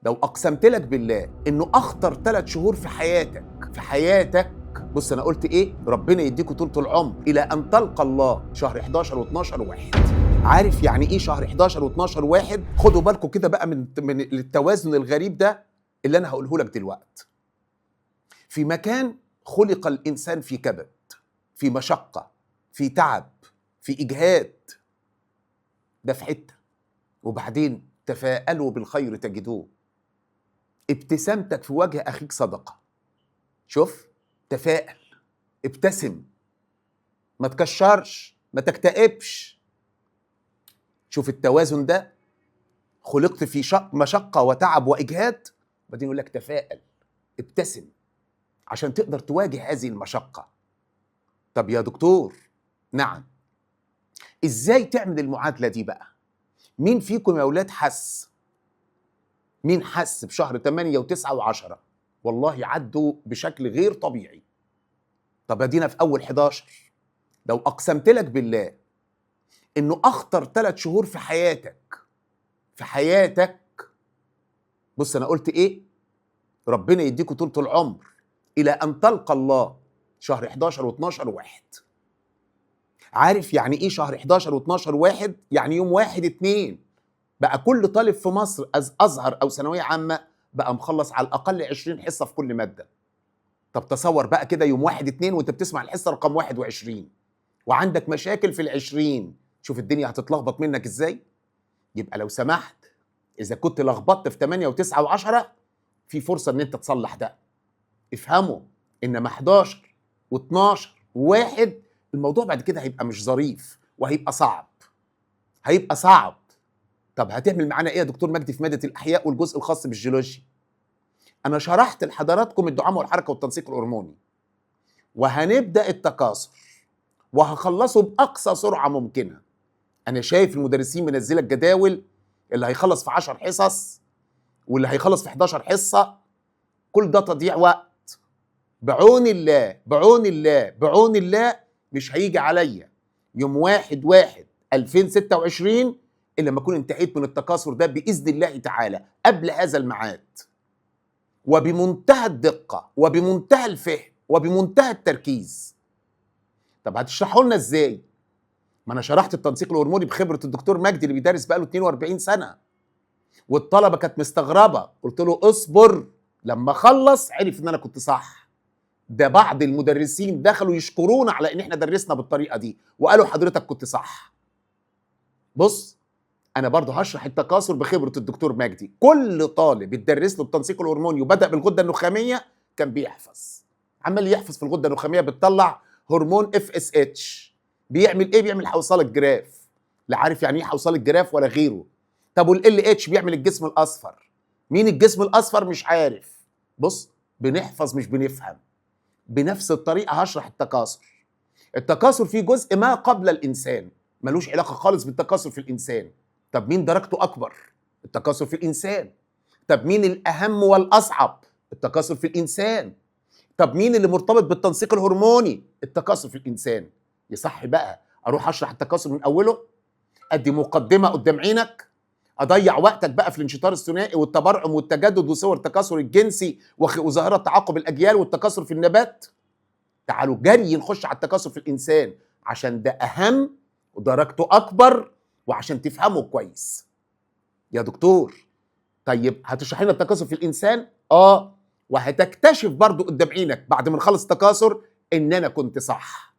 لو اقسمت لك بالله انه اخطر 3 شهور في حياتك. بص انا قلت ايه؟ ربنا يديكوا طولة العمر الى ان تلقى الله. شهر 11 و12 واحد. عارف يعني ايه شهر 11 و12 واحد؟ خدوا بالكم كده بقى من التوازن الغريب ده اللي انا هقوله لك دلوقتي. في مكان خلق الانسان في كبد، في مشقة، في تعب، في اجهاد. ده في حتة. وبعدين تفاءلوا بالخير تجدوه. ابتسامتك في وجه اخيك صدقة. شوف، تفائل، ابتسم، ما تكشرش، ما تكتئبش. شوف التوازن ده. خلقت في مشقة وتعب وإجهاد، بعدين يقول لك تفائل، ابتسم، عشان تقدر تواجه هذه المشقة. طب يا دكتور، نعم، ازاي تعمل المعادلة دي بقى؟ مين فيكم يا أولاد حس؟ مين حس بشهر 8 و9 و10؟ والله عدوا بشكل غير طبيعي. طب ادينا في أول 11. لو أقسمت لك بالله إنه أخطر 3 شهور في حياتك. بص أنا قلت إيه؟ ربنا يديكوا طولة العمر إلى أن تلقى الله. شهر 11 و12 واحد. عارف يعني إيه شهر 11 و12 واحد؟ يعني يوم 1/2 بقى كل طالب في مصر أزهر أو ثانوية عامة بقى مخلص على الأقل 20 حصة في كل مادة. طب تصور بقى كده يوم 1/2 وأنت بتسمع الحصة رقم 21 وعندك مشاكل في ال20. شوف الدنيا هتتلخبط منك إزاي؟ يبقى لو سمحت، إذا كنت لخبطت في 8 و9 و10 في فرصة إن أنت تصلح ده. افهموا إنما 11 و12 و1 الموضوع بعد كده هيبقى مش ظريف وهيبقى صعب. طب هتعمل معانا إيه يا دكتور مجدي في مادة الأحياء والجزء الخاص بالجيولوجيا؟ أنا شرحت لحضراتكم الدعامة والحركة والتنسيق الهرموني، وهنبدأ التكاثر وهخلصه بأقصى سرعة ممكنة. أنا شايف المدرسين منزلة الجداول، اللي هيخلص في 10 حصص واللي هيخلص في 11 حصة. كل ده تضييع وقت. بعون الله مش هيجي عليا يوم 1/1/2026 إلا لما أكون انتهيت من التكاثر ده بإذن الله تعالى قبل هذا الميعاد، وبمنتهى الدقة وبمنتهى الفهم وبمنتهى التركيز. طب هتشرحوا لنا إزاي؟ ما أنا شرحت التنسيق الهرموني بخبرة الدكتور مجدي اللي بيدرس بقاله 42 سنة، والطلبة كانت مستغربة. قلت له اصبر. لما خلص عرف إن أنا كنت صح. ده بعض المدرسين دخلوا يشكرونا على إن إحنا درسنا بالطريقة دي وقالوا حضرتك كنت صح. بص، أنا برضه هشرح التكاثر بخبرة الدكتور مجدي. كل طالب اتدرس له التنسيق الهرموني وبدأ بالغدة النخامية كان بيحفظ. عمال يحفظ في الغدة النخامية بتطلع هرمون FSH. بيعمل إيه؟ بيعمل حوصلة جراف. لا عارف يعني إيه حوصلة جراف ولا غيره. طب والLH بيعمل الجسم الأصفر. مين الجسم الأصفر؟ مش عارف. بص، بنحفظ مش بنفهم. بنفس الطريقة هشرح التكاثر. التكاثر فيه جزء ما قبل الإنسان، ملوش علاقة خالص بالتكاثر في الإنسان. طب مين درجته أكبر؟ التكاثر في الإنسان. طب مين الأهم والأصعب؟ التكاثر في الإنسان. طب مين اللي مرتبط بالتنسيق الهرموني؟ التكاثر في الإنسان. يصح بقى أروح أشرح التكاثر من أوله؟ أدي مقدمة قدام عينك؟ أضيع وقتك بقى في الانشطار الثنائي والتبرعم والتجدد وصور التكاثر الجنسي وظاهرة تعاقب الأجيال والتكاثر في النبات؟ تعالوا جري نخش على التكاثر في الإنسان، عشان ده أهم ودرجته أكبر وعشان تفهمه كويس. يا دكتور، طيب هتشرح لنا التكاثر في الإنسان؟ وهتكتشف برضو قدام عينك بعد ما نخلص التكاثر إن أنا كنت صح،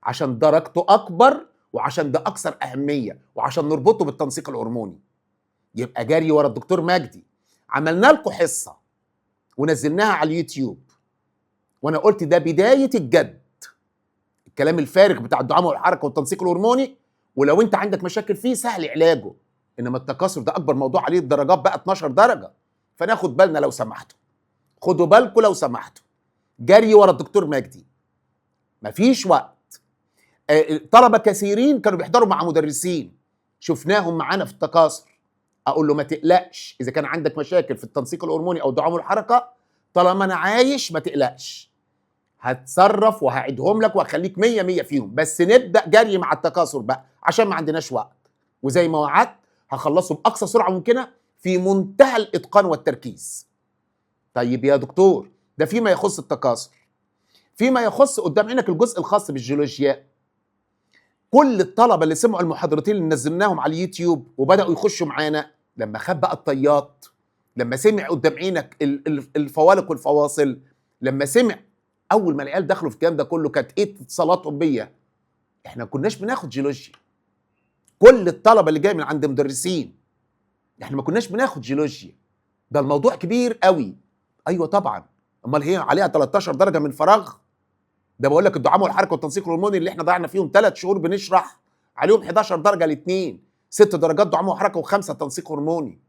عشان درجته أكبر وعشان ده أكثر أهمية وعشان نربطه بالتنسيق الهرموني. يبقى جري ورا الدكتور مجدي. عملنا لكم حصة ونزلناها على اليوتيوب، وانا قلت ده بداية الجد. الكلام الفارغ بتاع الدعامة والحركة والتنسيق الهرموني ولو انت عندك مشاكل فيه سهل علاجه، انما التكاثر ده اكبر موضوع عليه الدرجات بقى 12 درجة. فناخد بالنا لو سمحتوا. خدوا بالكم لو سمحتوا. جري ورا الدكتور مجدي. مفيش وقت. طلبة كثيرين كانوا بيحضروا مع مدرسين شفناهم معانا في التكاثر. اقول له ما تقلقش، اذا كان عندك مشاكل في التنسيق الهرموني او الدعامة والحركة طالما انا عايش ما تقلقش، هتصرف وهعيدهم لك وهخليك 100 فيهم. بس نبدأ جري مع التكاثر بقى عشان ما عندناش وقت، وزي ما وعدت هخلصه بأقصى سرعة ممكنة في منتهى الاتقان والتركيز. طيب يا دكتور، ده فيما يخص التكاثر. فيما يخص قدام عينك الجزء الخاص بالجيولوجيا، كل الطلبه اللي سمعوا المحاضرتين اللي نزلناهم على اليوتيوب وبداوا يخشوا معانا، لما خد بقى الطيات، لما سمع قدام عينك الفوالق والفواصل، لما سمع اول ما العيال دخلوا في الكلام ده كله كانت ايه اتصالاتهم بيا؟ احنا ما كناش بناخد جيولوجيا. كل الطلبه اللي جاي من عند مدرسين، احنا ما كناش بناخد جيولوجيا، ده الموضوع كبير قوي. ايوه طبعا، امال هي عليها 13 درجه من فراغ؟ ده بقول لك الدعامه والحركه والتنسيق الهرموني اللي احنا ضيعنا فيهم 3 شهور بنشرح عليهم 11 درجه الاثنين، 6 درجات دعامه وحركه و5 تنسيق هرموني.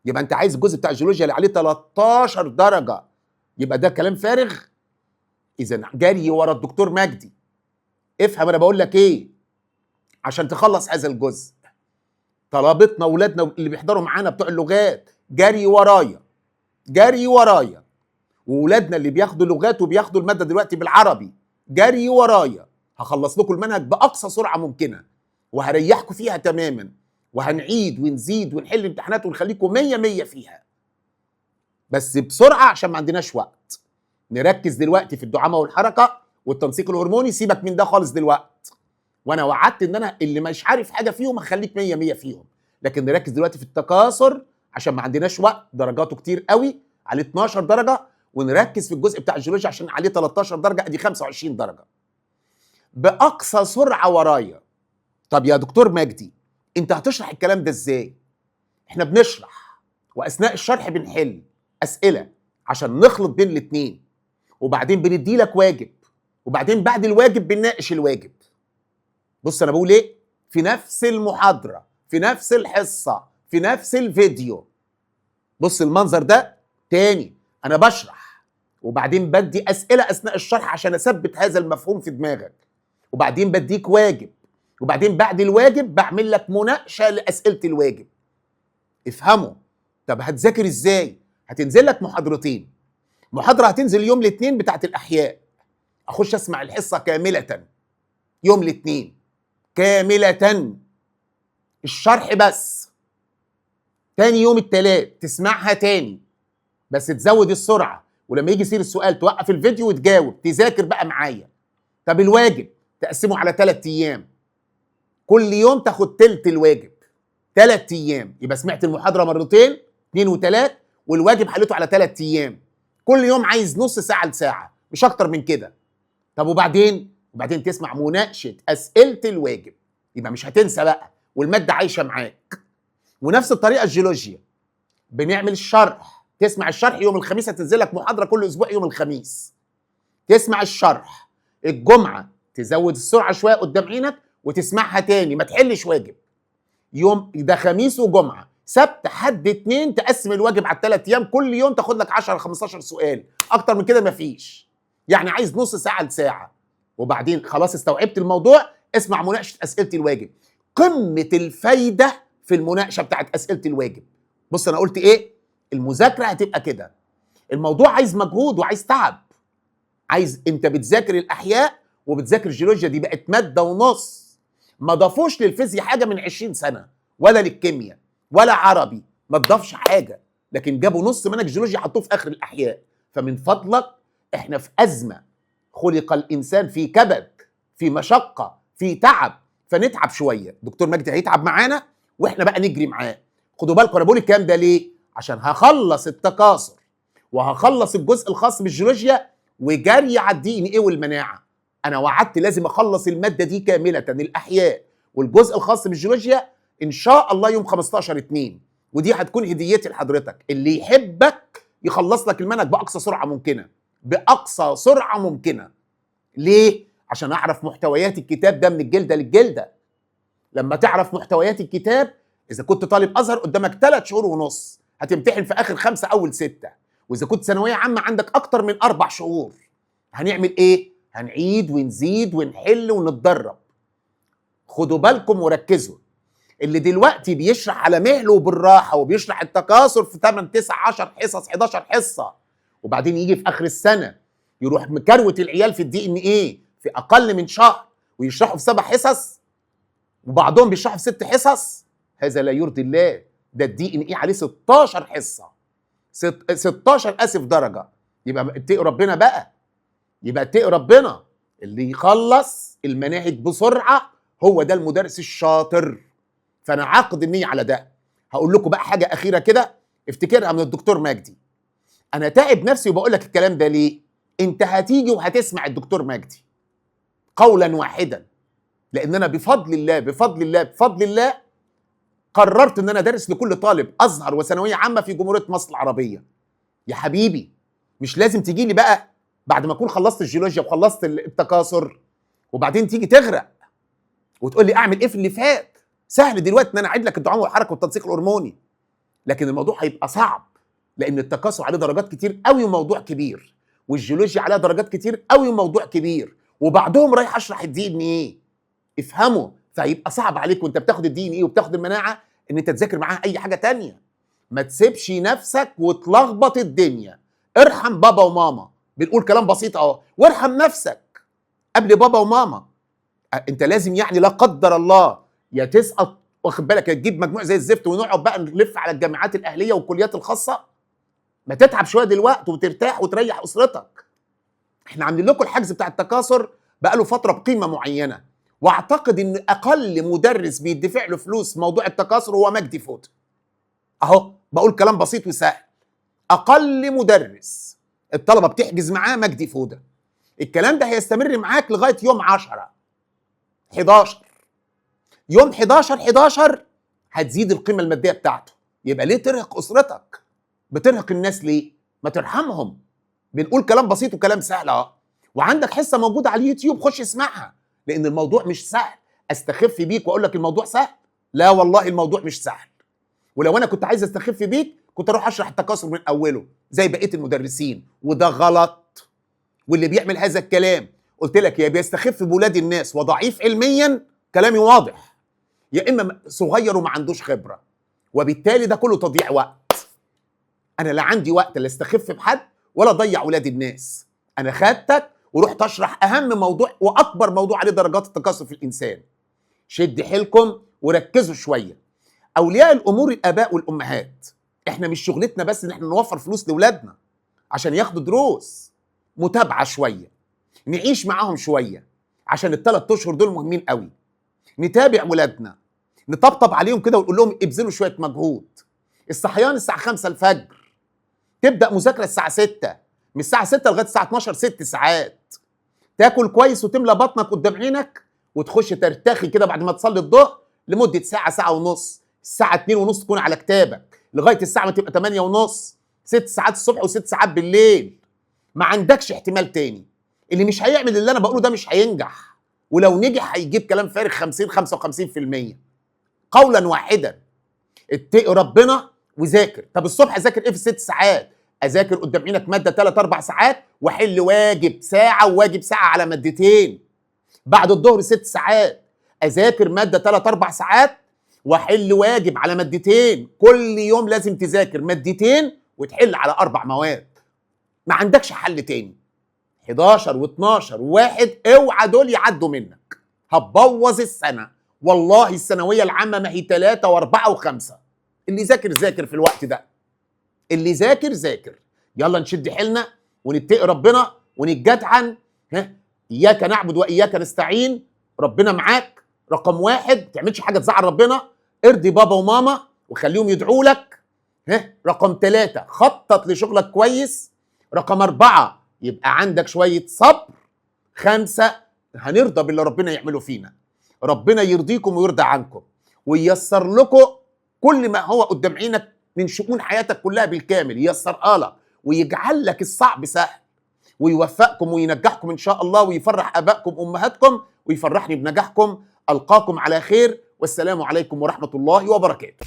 يبقى انت عايز الجزء بتاع الجيولوجيا اللي عليه 13 درجه، يبقى ده كلام فارغ؟ اذا جري ورا الدكتور مجدي. افهم انا بقول لك ايه عشان تخلص هذا الجزء. طلبتنا واولادنا اللي بيحضروا معانا بتوع اللغات جري ورايا، جري ورايا، واولادنا اللي بياخدوا لغات وبياخدوا الماده دلوقتي بالعربي جري ورايا. هخلص لكم المنهج باقصى سرعه ممكنه وهريحكم فيها تماما، وهنعيد ونزيد ونحل امتحانات ونخليكم 100 فيها، بس بسرعه عشان ما عندناش وقت. نركز دلوقتي في الدعامه والحركه والتنسيق الهرموني، سيبك من ده خالص دلوقتي، وانا وعدت ان انا اللي مش عارف حاجه فيهم هخليك 100 فيهم، لكن نركز دلوقتي في التكاثر عشان ما عندناش وقت، درجاته كتير قوي، عليه 12 درجه، ونركز في الجزء بتاع الجيولوجيا عشان عليه 13 درجه، ادي 25 درجه باقصى سرعه ورايا. طب يا دكتور مجدي، انت هتشرح الكلام ده ازاي؟ احنا بنشرح واثناء الشرح بنحل اسئله عشان نخلط بين الاثنين، وبعدين بندي لك واجب، وبعدين بعد الواجب بنناقش الواجب. بص انا بقول ايه؟ في نفس المحاضره، في نفس الحصه، في نفس الفيديو. بص المنظر ده تاني، انا بشرح وبعدين بدي اسئله اثناء الشرح عشان اثبت هذا المفهوم في دماغك، وبعدين بديك واجب، وبعدين بعد الواجب بعمل لك مناقشه لاسئله الواجب. افهموا. طب هتذاكر ازاي؟ هتنزل لك محاضرتين، محاضره هتنزل يوم الاثنين بتاعت الاحياء، اخش اسمع الحصه كامله يوم الاثنين كامله الشرح بس. تاني يوم الثلاث تسمعها تاني بس تزود السرعه، ولما يجي يصير السؤال توقف الفيديو وتجاوب، تذاكر بقى معايا. طب الواجب تقسمه على 3 ايام، كل يوم تاخد تلت الواجب، 3 ايام، يبقى سمعت المحاضره مرتين 2 و3، والواجب حليته على 3 ايام، كل يوم عايز نص ساعه لساعه مش اكتر من كده. طب وبعدين تسمع مناقشه اسئله الواجب، يبقى مش هتنسى بقى والماده عايشه معاك. ونفس الطريقه الجيولوجيا، بنعمل الشرح، تسمع الشرح يوم الخميس، هتنزل لك محاضره كل اسبوع يوم الخميس، تسمع الشرح الجمعه، تزود السرعه شويه قدام عينك وتسمعها تاني، ما تحلش واجب. يوم ده خميس وجمعه، سبت حد اتنين تقسم الواجب على 3 ايام، كل يوم تاخد لك 10 15 سؤال، اكتر من كده مفيش. يعني عايز نص ساعه لساعه، وبعدين خلاص استوعبت الموضوع، اسمع مناقشه اسئله الواجب. قمه الفايده في المناقشه بتاعت اسئله الواجب. بص انا قلت ايه؟ المذاكره هتبقى كده. الموضوع عايز مجهود وعايز تعب، عايز انت بتذاكر الاحياء وبتذاكر الجيولوجيا، دي بقت ماده ونص، ما ضافوش للفيزياء حاجه من 20 سنه، ولا للكيمياء ولا عربي، ما تضافش حاجه، لكن جابوا نص منهج الجيولوجيا حطوه في اخر الاحياء. فمن فضلك، احنا في ازمه، خلق الانسان في كبد، في مشقه، في تعب، فنتعب شويه. دكتور مجدي هيتعب معانا واحنا بقى نجري معاه. خدوا بالكم انا بقول الكلام ده ليه؟ عشان هخلص التكاثر وهخلص الجزء الخاص بالجيولوجيا وجري على الدي ان ايه والمناعه. انا وعدت لازم اخلص الماده دي كامله، الاحياء والجزء الخاص بالجيولوجيا ان شاء الله يوم 15/2، ودي هتكون هديتي لحضرتك. اللي يحبك يخلص لك المنهج باقصى سرعه ممكنه، باقصى سرعه ممكنه. ليه؟ عشان اعرف محتويات الكتاب ده من الجلده للجلده. لما تعرف محتويات الكتاب، اذا كنت طالب ازهر قدامك 3 شهور ونص، هتمتحن في اخر 5 اول 6، واذا كنت ثانويه عامه عندك اكتر من 4 شهور. هنعمل ايه؟ هنعيد ونزيد ونحل ونتدرب. خدوا بالكم وركزوا، اللي دلوقتي بيشرح على مهله وبالراحه وبيشرح التكاثر في 8 9 10 حصص 11 حصه، وبعدين يجي في اخر السنه يروح مكروت العيال في الدي ان ايه في اقل من شهر ويشرحوا في 7 حصص، وبعضهم بيشرحوا في 6 حصص، هذا لا يرضي الله. ده الدي ان ايه عليه 16 حصه، 16 اسف درجه. يبقى اتقي ربنا بقى، يبقى اتقي ربنا. اللي يخلص المناهج بسرعه هو ده المدرس الشاطر. فانا عاقد النيه على ده. هقول لكم بقى حاجه اخيره كده افتكرها من الدكتور مجدي. انا تعب نفسي وبقول لك الكلام ده ليه؟ انت هتيجي وهتسمع الدكتور مجدي قولا واحدا، لان انا بفضل الله بفضل الله بفضل الله قررت ان انا ادرس لكل طالب ازهر وثانويه عامه في جمهوريه مصر العربيه. يا حبيبي مش لازم تيجي لي بقى بعد ما اكون خلصت الجيولوجيا وخلصت التكاثر وبعدين تيجي تغرق وتقول لي اعمل ايه في اللي فات. سهل دلوقتي ان انا اعيد لك الدعامه والحركه والتنسيق الهرموني، لكن الموضوع هيبقى صعب لان التكاثر عليه درجات كتير قوي وموضوع كبير، والجيولوجيا عليها درجات كتير قوي وموضوع كبير، وبعدهم رايح اشرح الدي ان ايه. افهموا. فهيبقى صعب عليك وانت بتاخد الدي ان ايه وبتاخد المناعه ان انت تذاكر معاها اي حاجه تانية. ما تسيبش نفسك وتلخبط الدنيا. ارحم بابا وماما. بنقول كلام بسيط اهو، وارحم نفسك قبل بابا وماما. انت لازم يعني لا قدر الله يا تسقط واخد بالك، يا تجيب مجموع زي الزفت ونقعد بقى نلف على الجامعات الاهليه والكليات الخاصه. ما تتعب شويه دلوقتي وترتاح وتريح اسرتك. احنا عاملين لكم الحجز بتاع التكاثر بقى له فتره بقيمه معينه، واعتقد ان اقل مدرس بيدفع له فلوس موضوع التكاثر هو مجدي فوت. اهو بقول كلام بسيط وسهل. اقل مدرس الطلبه بتحجز معاه مجدي فوده. الكلام ده هيستمر معاك لغايه يوم 10 11. يوم 11 هتزيد القيمه الماديه بتاعته. يبقى ليه ترهق اسرتك؟ بترهق الناس ليه؟ ما ترحمهم. بنقول كلام بسيط وكلام سهل اهو. وعندك حصه موجوده على اليوتيوب، خش اسمعها، لان الموضوع مش سهل. استخف بيك واقول لك الموضوع سهل؟ لا والله الموضوع مش سهل. ولو انا كنت عايز استخف بيك كنت اروح اشرح التكاثر من اوله زي بقيه المدرسين، وده غلط. واللي بيعمل هذا الكلام قلت لك يا بيستخف بولاد الناس وضعيف علميا، كلامي واضح، يا اما صغير وما عندوش خبره، وبالتالي ده كله تضييع وقت. انا لا عندي وقت لا استخف بحد ولا اضيع ولاد الناس. انا خدتك ورحت اشرح اهم موضوع واكبر موضوع عليه درجات التكاثر في الانسان. شد حيلكم وركزوا شويه. اولياء الامور الاباء والامهات، احنا مش شغلتنا بس ان احنا نوفر فلوس لاولادنا عشان ياخدوا دروس، متابعه شويه، نعيش معاهم شويه، عشان ال3 اشهر دول مهمين قوي. نتابع ولادنا، نطبطب عليهم كده ونقول لهم ابذلوا شويه مجهود. الصحيان الساعه 5 الفجر، تبدا مذاكره الساعه 6، من الساعه 6 لغايه الساعه 12 6 ساعات. تاكل كويس وتملى بطنك قدام عينك وتخش ترتخي كده بعد ما تصلي الظهر لمده ساعه ساعه ونص. الساعه 2 ونص تكون على كتابك لغايه الساعه ما تبقى 8 ونص. 6 ساعات الصبح و6 ساعات بالليل. ما عندكش احتمال تاني. اللي مش هيعمل اللي انا بقوله ده مش هينجح، ولو نجح هيجيب كلام فارغ 50 55%. قولا واحدا اتقي ربنا وذاكر. طب الصبح اذاكر ايه في 6 ساعات؟ اذاكر قدام عينك ماده 3 4 ساعات واحل واجب ساعه وواجب ساعه على مادتين. بعد الظهر 6 ساعات اذاكر ماده 3 4 ساعات واحل واجب على مادتين. كل يوم لازم تذاكر مادتين وتحل على 4 مواد. ما عندكش حل تاني. 11 و12 و1 اوعى دول يعدوا منك، هتبوظ السنه. والله الثانويه العامه ما هي 3 و4 و5. اللي ذاكر ذاكر في الوقت ده، اللي ذاكر ذاكر. يلا نشد حيلنا ونتقي ربنا ونتجدعن. اياك نعبد واياك نستعين. ربنا معاك. رقم 1 ما تعملش حاجه تزعل ربنا، ارضي بابا وماما وخليهم يدعوا لك. رقم 3 خطط لشغلك كويس. رقم 4 يبقى عندك شويه صبر. 5 هنرضى باللي ربنا يعمله فينا. ربنا يرضيكم ويرضى عنكم وييسر لكم كل ما هو قدام عينك من شؤون حياتك كلها بالكامل، ييسرها لك ويجعل لك الصعب سهل ويوفقكم وينجحكم ان شاء الله ويفرح ابائكم وامهاتكم ويفرحني بنجاحكم. القاكم على خير والسلام عليكم ورحمه الله وبركاته.